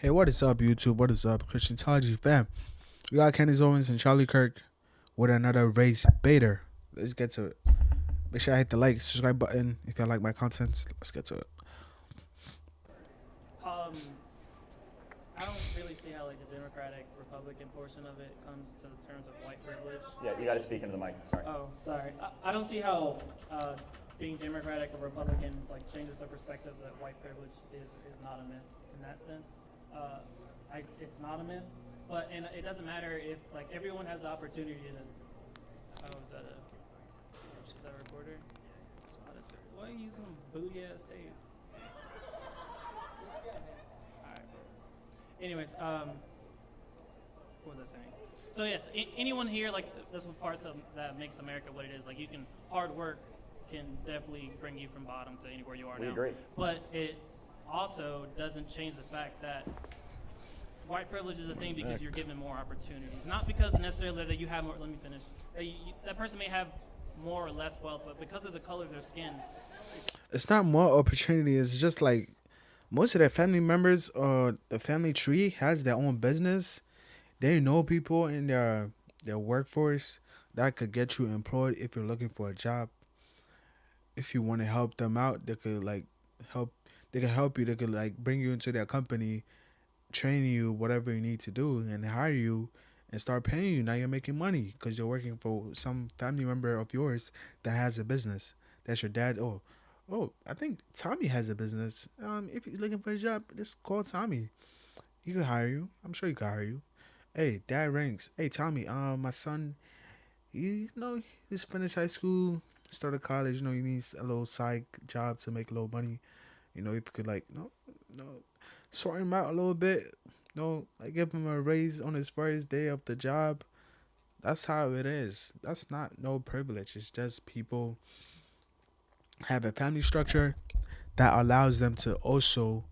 Hey, what is up, YouTube? What is up, Christiantology fam? We got Candace Owens and Charlie Kirk with another race baiter. Let's get to it. Make sure I hit the like, subscribe button if y'all like my content. Let's get to it. Um, I don't really see how like the Democratic Republican portion of it comes to the terms of white privilege. Yeah, you got to speak into the mic. Sorry. Oh, sorry. I don't see how being Democratic or Republican like changes the perspective that white privilege is not a myth in that sense. It's not a myth, and it doesn't matter if like everyone has the opportunity to. Oh, is that a recorder? Why are you using booty ass tape? Alright. Anyways, what was I saying? So yes, anyone here, like, that's what parts of that makes America what it is. Like, hard work can definitely bring you from bottom to anywhere you are now. We agree. But it also doesn't change the fact that white privilege is a thing because you're given more opportunities. Not because necessarily that you have more, let me finish. That person may have more or less wealth, but because of the color of their skin. It's not more opportunity. It's just like most of their family members or the family tree has their own business. They know people in their workforce that could get you employed if you're looking for a job. If you want to help them out, they could like help. They can help you. They could like bring you into their company, train you, whatever you need to do, and hire you and start paying you. Now you're making money because you're working for some family member of yours that has a business. That's your dad. Oh, I think Tommy has a business. If he's looking for a job, just call Tommy. He could hire you. I'm sure he could hire you. Hey, dad rings. Hey, Tommy. My son, he's finished high school, started college. He needs a little side job to make a little money. If you could like, sort him out a little bit. Like give him a raise on his first day of the job. That's how it is. That's not no privilege. It's just people have a family structure that allows them to also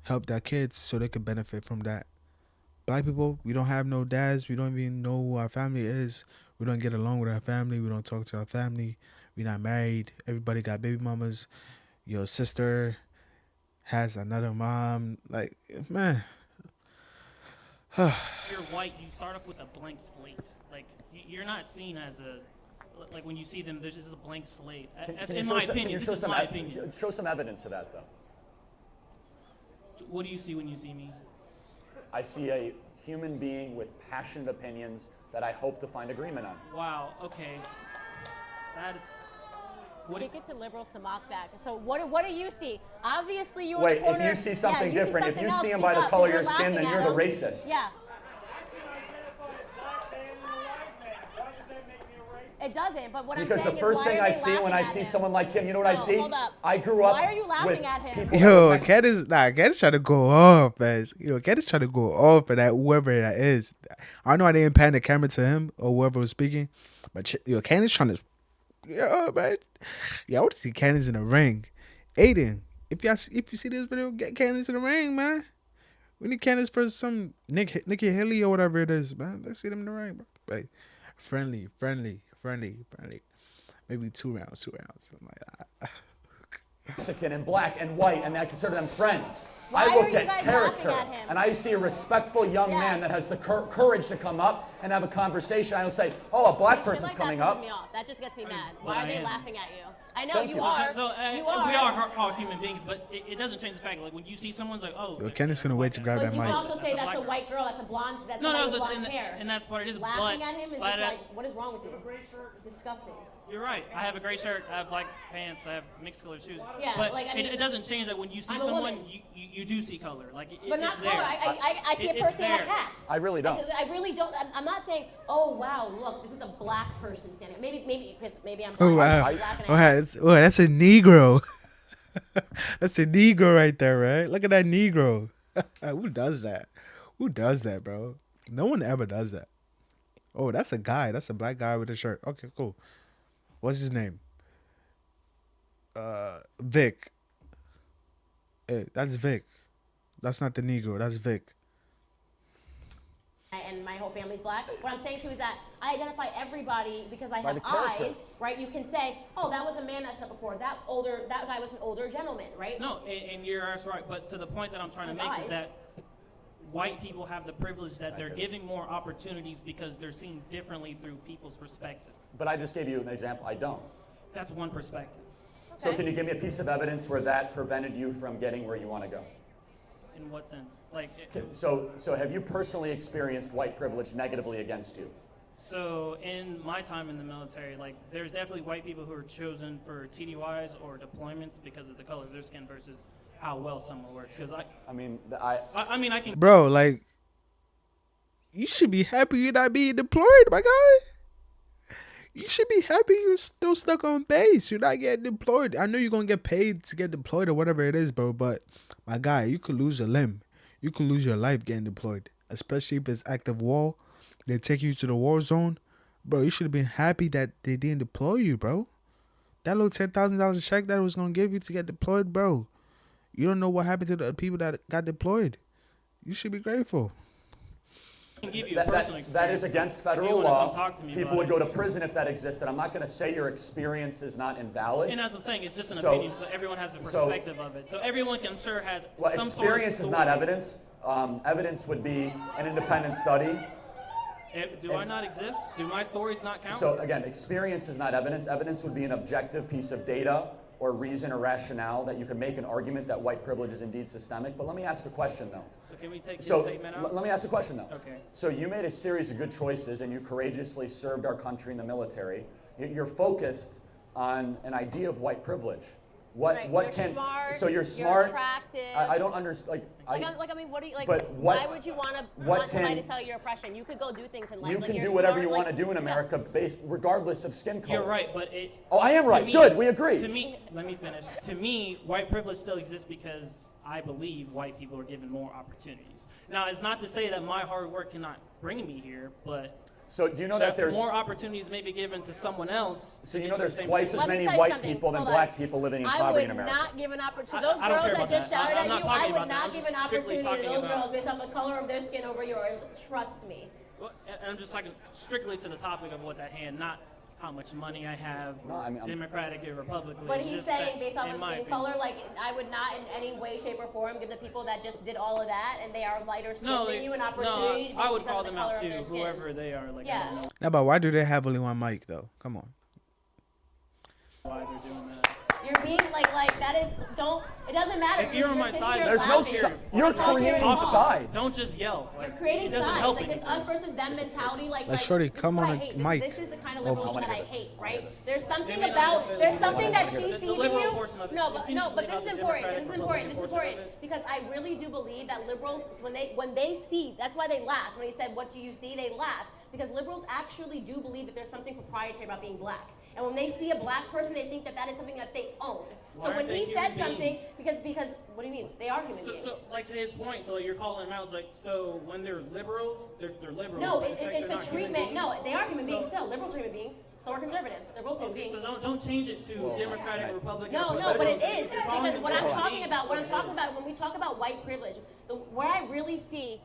help their kids so they can benefit from that. Black people, we don't have no dads. We don't even know who our family is. We don't get along with our family. We don't talk to our family. We're not married. Everybody got baby mamas. Your sister has another mom. Like, man. If you're white, you start off with a blank slate. Like, you're not seen as like when you see them, there's just a blank slate. In my opinion, this is my opinion. Show some evidence of that, though. What do you see when you see me? I see a human being with passionate opinions that I hope to find agreement on. Wow, okay. That is... Take it to liberals to mock that. So what do you see? Obviously, you're Wait, in the corner. if you see something you different, see if you something see him else, by the speak color up, of your because skin, you're then you're the laughing racist. Yeah. It doesn't, but what Because I'm saying the first is, why thing are I they see when I laughing see at him? someone like him, you know what I see? Hold up. I grew up Why are you laughing with at him? people Yo, that Cat is trying to go off at that whoever that is. I know I didn't pan the camera to him or whoever was speaking, but Cat is trying to. Yo, man. Yeah, I want to see Candace in the ring. Aiden, if you see this video, get Candace in the ring, man. We need Candace for some Nikki Haley or whatever it is, man. Let's see them in the ring, bro. Like, friendly. Maybe 2 rounds, something like that. Mexican and black and white, and I consider them friends. Why I are look you at guys character, laughing at him? and I see a respectful young Yeah. man that has the courage to come up and have a conversation. I don't say, "Oh, a black Shit person's like coming that pisses up." me off. That just gets me mad. well, Why are I they am. laughing at you? I know Thank you you. are. We are all human beings, but it doesn't change the fact. Like when you see someone's like, oh, Yo, Candace gonna wait to grab But that you mic. can also say That's a that's a black white girl, that's a blonde, that's no, somebody no, with blonde hair. and that's part it is. Laughing at him is but just like, what is wrong with you? Disgusting. You're right. I have a gray shirt. I have black pants. I have mixed color shoes. Yeah, but like, I mean, it doesn't change that when you see I'm a someone, woman. you do see color. Like But it's not there. color. I see a It's person in a there. hat. I really don't. I really don't. I'm not saying, oh wow, look, this is a black person standing. Maybe because maybe I'm Oh black. wow, I'm black and oh, I- that's a Negro. That's a Negro right there, right? Look at that Negro. Who does that? Who does that, bro? No one ever does that. Oh, that's a guy. That's a black guy with a shirt. Okay, cool. What's his name? Vic. Hey, that's Vic. That's not the Negro. That's Vic. and my whole family's black. What I'm saying too is that I identify everybody because I By have the character. eyes, right? You can say, oh, that was a man that stepped before. That guy was an older gentleman, right? No, and you're absolutely right. But to the point that I'm trying to His make eyes. is that white people have the privilege that they're giving more opportunities because they're seen differently through people's perspective. But I just gave you an example. I don't. That's one perspective. So Okay. can you give me a piece of evidence where that prevented you from getting where you want to go? In what sense? Like, So have you personally experienced white privilege negatively against you? so in my time in the military, like, there's definitely white people who are chosen for TDYs or deployments because of the color of their skin versus how well someone works. Because I mean, I mean, I can. Bro, like, you should be happy you're not being deployed, my guy. You should be happy you're still stuck on base. You're not getting deployed. I know you're going to get paid to get deployed or whatever it is, bro. But, my guy, you could lose a limb. You could lose your life getting deployed. Especially if it's active war. They take you to the war zone. Bro, you should have been happy that they didn't deploy you, bro. That little $10,000 check that it was going to give you to get deployed, bro. You don't know what happened to the people that got deployed. You should be grateful. Can give you a personal experience. that is against If you federal wanna law. come talk to me People about would it. go to prison if that existed. I'm not going to say your experience is not invalid. And as I'm saying, it's just an So- opinion, so everyone has a perspective of it. So everyone can sure has Well, some sort of experience is story. not evidence. Evidence would be an independent study. Do I not exist? Do my stories not count? So again, experience is not evidence. Evidence would be an objective piece of data or reason or rationale that you can make an argument that white privilege is indeed systemic. But let me ask a question though. So can we take your So statement out? let me ask a question though. Okay. So you made a series of good choices and you courageously served our country in the military. You're focused on an idea of white privilege. What Right, what you're can smart, so you're you're smart. attractive. I don't understand. I mean, what do you like? But what- why would you want what somebody can- to sell your oppression? You could go do things in life. You like, can you're do whatever smart, you like, want to do in yeah. America, based regardless of skin color. You're right, but it. Oh, I am to right. me- Good, we agree. To me, let me finish. To me, white privilege still exists because I believe white people are given more opportunities. Now, it's not to say that my hard work cannot bring me here, but So do you know that there's more opportunities may be given to someone else. so to you get know to there's the same twice place. as Let me many tell you white something. people than Hold on. black people living in I poverty in would America. not give an opportunity. I- Those I don't girls care that about just that. shouted I'm at not you, talking I would about that. not I'm give just an strictly opportunity to talking those about- girls based off the color of their skin over yours. Trust me. Well, and I'm just talking strictly to the topic of what's at hand, not how much money I have, No, I mean, I'm- Democratic or Republican. But It's he's just saying that, based off in of my skin opinion. color, like I would not in any way, shape, or form give the people that just did all of that and they are lighter skinned No, than you an opportunity no, I would because call of the them color out of too, their skin. whoever they are. Like, I Yeah. don't know Now, but why do they have only one mic, though? Come on. why they're doing that. You're being like that is don't. It doesn't matter. If you're on my sitting side, here There's no laughing. you're Like, don't creating talk. sides. Don't just yell. Like, You're creating it doesn't sides. help Like it's anything. us versus them mentality. Like Shorty, this is come what on I a hate. mic. This is the kind of Oh, liberals I wanna that I hear this. hate. Right? There's something They may not about necessarily there's be something liberal. that she sees The in liberal you. portion of it. No, It but can no, just but leave this out is the important. Democratic, This is important. This is Republican important portion of it. because I really do believe that liberals when they see that's why they laugh when he said what do you see they laugh because liberals actually do believe that there's something proprietary about being black. And when they see a black person, they think that that is something that they own. Why So when aren't they he said human something, beings? because what do you mean? They are human So, beings. like to his point, so you're calling them out. It's like, so when they're liberals, they're liberals. No, but it's like the they're not human treatment. beings. No, they are human beings still. Liberals are human beings. So are conservatives. They're both human Okay, beings. so don't change it to Democratic, Republican. No, or but it liberals. is If you're calling because them what I'm human talking beings, about, what it is. when we talk about white privilege, where I really see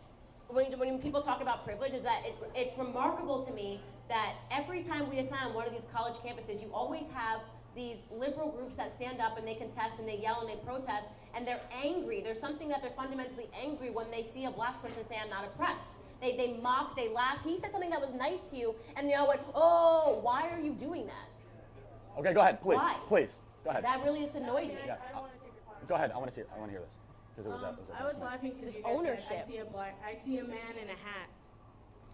when people talk about privilege is that it's remarkable to me that every time we decide on one of these college campuses, you always have these liberal groups that stand up and they contest and they yell and they protest and they're angry. There's something that they're fundamentally angry when they see a black person say, I'm not oppressed. They mock, they laugh. He said something that was nice to you and they all went, oh, why are you doing that? Okay, go ahead, please. Why? Please, go ahead. That really just annoyed me. Yeah. Go ahead. I want to see it. I want to hear this because it was that. I was laughing because There's you guys said, ownership. I see a man in a hat.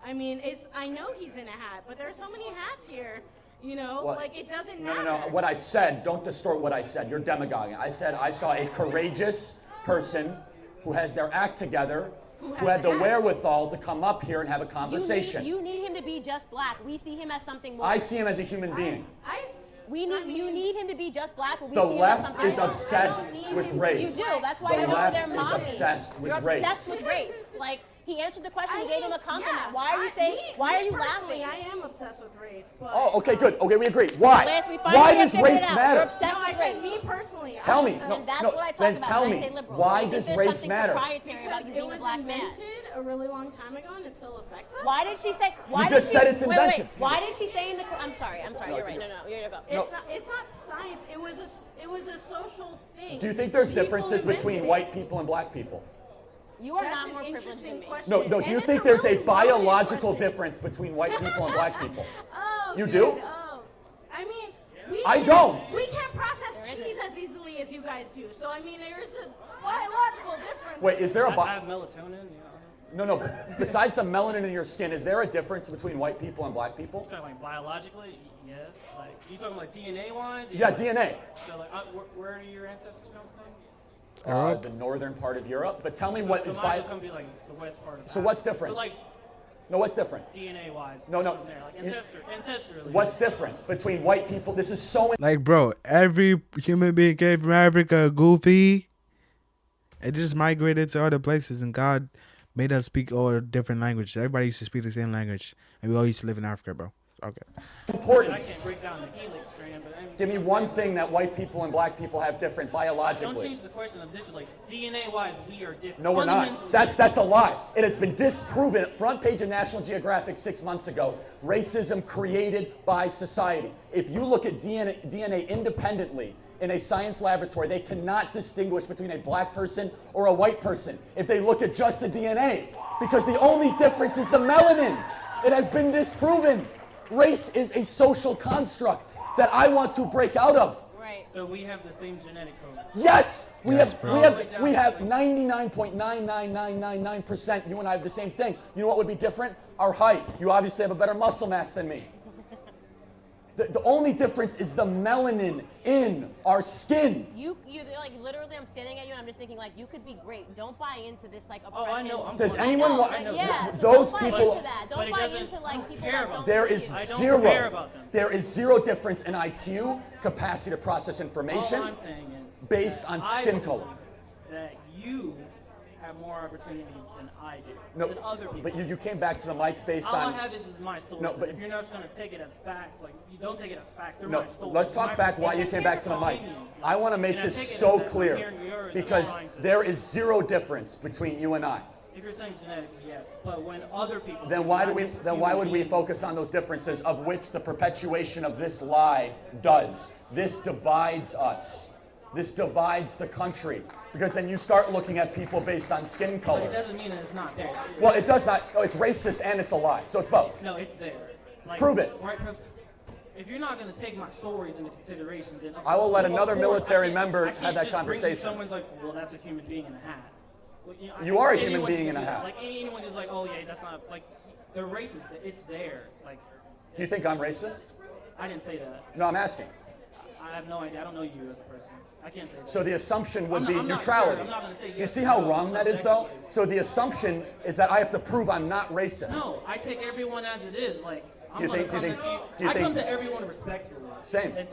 I mean, I know he's in a hat, but there are so many hats here. You know, What? like it doesn't No, matter. no, no. What I said, don't distort what I said. You're demagoguing. I said I saw a courageous person who has their act together, who had the wherewithal to come up here and have a conversation. You need him to be just black. We see him as something more. I see him as a human being. You need him to be just black, but we The see him as left something is more. obsessed with race. You do. That's why The you're over left there is mocking. obsessed with You're race. obsessed with race. Like he answered the question, you gave him a compliment. Yeah, Why are you saying? Why are you personally, laughing? I am obsessed with race. But, Oh, okay, good. Okay, we agree. Why? Lance, we finally Why have does figured race it out. matter? You're obsessed No, I with said race. me personally. Tell I'm me. obsessed. No, And that's no, what I talk then about tell when me, I say liberals. why I think does there's race something matter? proprietary about Because you it being a was black man. invented a really long time ago, and it still affects us. Why did she say? Why just did she, said it's wait, invented. Why did she say in the? I'm sorry. No, You're it's right. okay. No, you're go. It's not science. It was a social thing. Do you think there's People differences between invented it. white people and black people? You are That's not an more privileged interesting than me. question. No, do And you it's think there's really a biological loaded question. difference between white people and black people? Oh, You good. do? Oh. I mean, I don't. We can't process cheese as easily as you guys do. So, I mean, there's a biological difference. Wait, is there a I have melatonin. no? Besides the melanin in your skin, is there a difference between white people and black people? You talking like biologically? Yes. Like you talking like DNA wise? Yeah, DNA. So like, where do your ancestors come from? The northern part of Europe. But tell me So, what so is mine would come be like the west part of. So what's Africa. different? So like No, what's different? DNA wise. No, no. Like ancestrally. What's different between white people? This is so. Like, bro, every human being came from Africa, goofy. It just migrated to other places, and God made us speak all different languages. Everybody used to speak the same language, and we all used to live in Africa, bro. Okay. important? I can't break down the helix strand, but Give me one thing that white people and black people have different Don't biologically. change the question of this. Like DNA wise, we are different. No, we're not. Fundamentally That's a lie. It has been disproven. Front page of National Geographic 6 months ago. Racism created by society. If you look at DNA independently in a science laboratory, they cannot distinguish between a black person or a white person if they look at just the DNA, because the only difference is the melanin. It has been disproven. Race is a social construct that I want to break out of. Right. So we have the same genetic code. Yes, Yes, bro. we have 99.99999%. You and I have the same thing. You know what would be different? Our height. You obviously have a better muscle mass than me. The only difference is the melanin in our skin. You like literally. I'm standing at you, and I'm just thinking like you could be great. Don't buy into this like oppression. Oh, I know. Does I anyone know, want? I know. Yeah, so Those don't buy people. into that. But Don't it buy doesn't- into I like don't people care that about don't. There see is it. I don't zero. care about them. There is zero difference in IQ, capacity to process All information, I'm saying is based that on I skin believe color. That you have more opportunities than I do. No, than other people. but you came back to the mic based All I on. have is my stories. No, but- if you're not just gonna take it as facts, like you don't take it as facts. They're No, my stories. let's My talk back why you perspective. came back to the mic. Opinion. I want to make And I this take it so as that clear I'm hearing yours and because trying to- there is zero difference between you and I. If you're saying genetically, yes, but when other people Then say why not do we? just Then why human would we beings, focus on those differences, of which the perpetuation of this lie does? This divides us. This divides the country, because then you start looking at people based on skin But it color. doesn't mean that it's not there. Well, it does not. Oh, it's racist and it's a lie. So it's both. No, it's there. Like, Prove it. Right? 'Cause if you're not going to take my stories into consideration, then I will let of another course I military can't- member I can't have that just bring you conversation. Someone's like, well, that's a human being in a hat. Well, You are a human anyone being can in a do that. hat. Like anyone is like, oh yeah, that's not like they're racist. It's there. Like Do you think I'm racist? I didn't say that. No, I'm asking. I have no idea. I don't know you as a person. I can't say that. So the assumption would I'm be not- I'm not neutrality. sure. I'm not gonna say Do you yes see or how no, wrong that is, though? subjectively. So the assumption is that I have to prove I'm not racist. No, I take everyone as it is. Like I'm Do you gonna think- do you come think- to do you I come think- to everyone respectfully. Same. In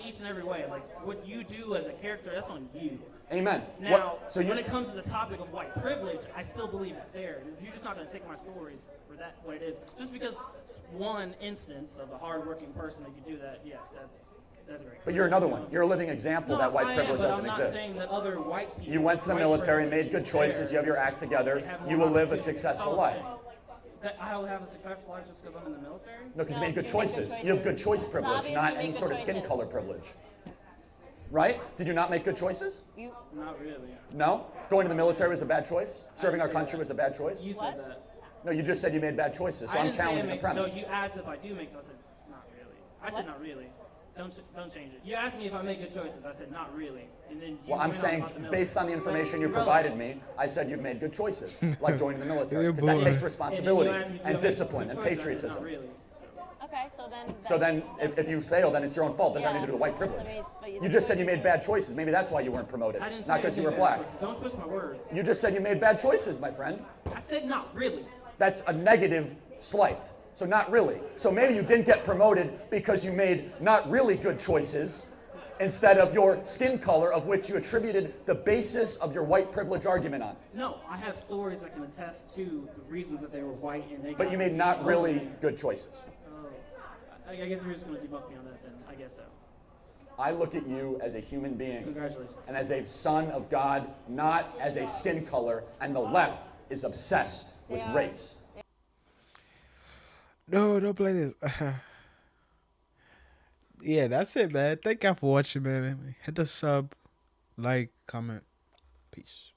each and every way. Like what you do as a character, that's on you. Amen. Now, So you when it comes to the topic of white privilege, I still believe it's there. You're just not going to take my stories for that what it is. Just because one instance of a hardworking person that you do that, yes, that's great. But you're another one. You're a living example No, that white I am, privilege but doesn't I'm not exist. saying that other white people. You went to the white military, privilege made good is choices, you there. have your act together, They have you more will live a opportunities. successful That's all I'm life. saying. That I'll have a successful life just because I'm in the military? No, because you No, made good you make good choices. You have good choices. choice It's privilege, obvious not you make any good sort of skin choices. color privilege. Right? Did you not make good choices? You, Not really. No? Going to the military was a bad choice? Serving our say country that. was a bad choice? You said that. No, you just said you made bad choices, so I I'm didn't say I challenging the make, premise. No, you asked if I do make them. I said, not really. I said, not really. Don't change it. You asked me if I make good choices. I said, not really. And then you Well, I'm went on saying, about the military. based on the information you That's provided irrelevant. me, I said you've made good choices, like joining the military, Yeah, because that boy. takes And then you responsibility asked me, do I and make good discipline and choices? I said, patriotism. not really. okay, so then. So then, if you fail, then it's your own fault. It doesn't have Yeah, anything to do with white that's privilege. what I mean, but You just said you made bad choices. Maybe that's why you weren't promoted, I didn't say not because I you were made black. bad choices. Don't twist my words. You just said you made bad choices, my friend. I said not really. That's a negative slight. So not really. So maybe you didn't get promoted because you made not really good choices instead of your skin color, of which you attributed the basis of your white privilege argument on. No, I have stories that can attest to the reason that they were white and they. But got you made position not over really me. good choices. Oh, I guess you're just going to debunk me on that then. I guess so. I look at you as a human being Congratulations. and as a son of God, not as a skin color, and the left is obsessed with They are. race. No, don't play this. Yeah, that's it, man. Thank y'all for watching, man. Hit the sub, like, comment. Peace.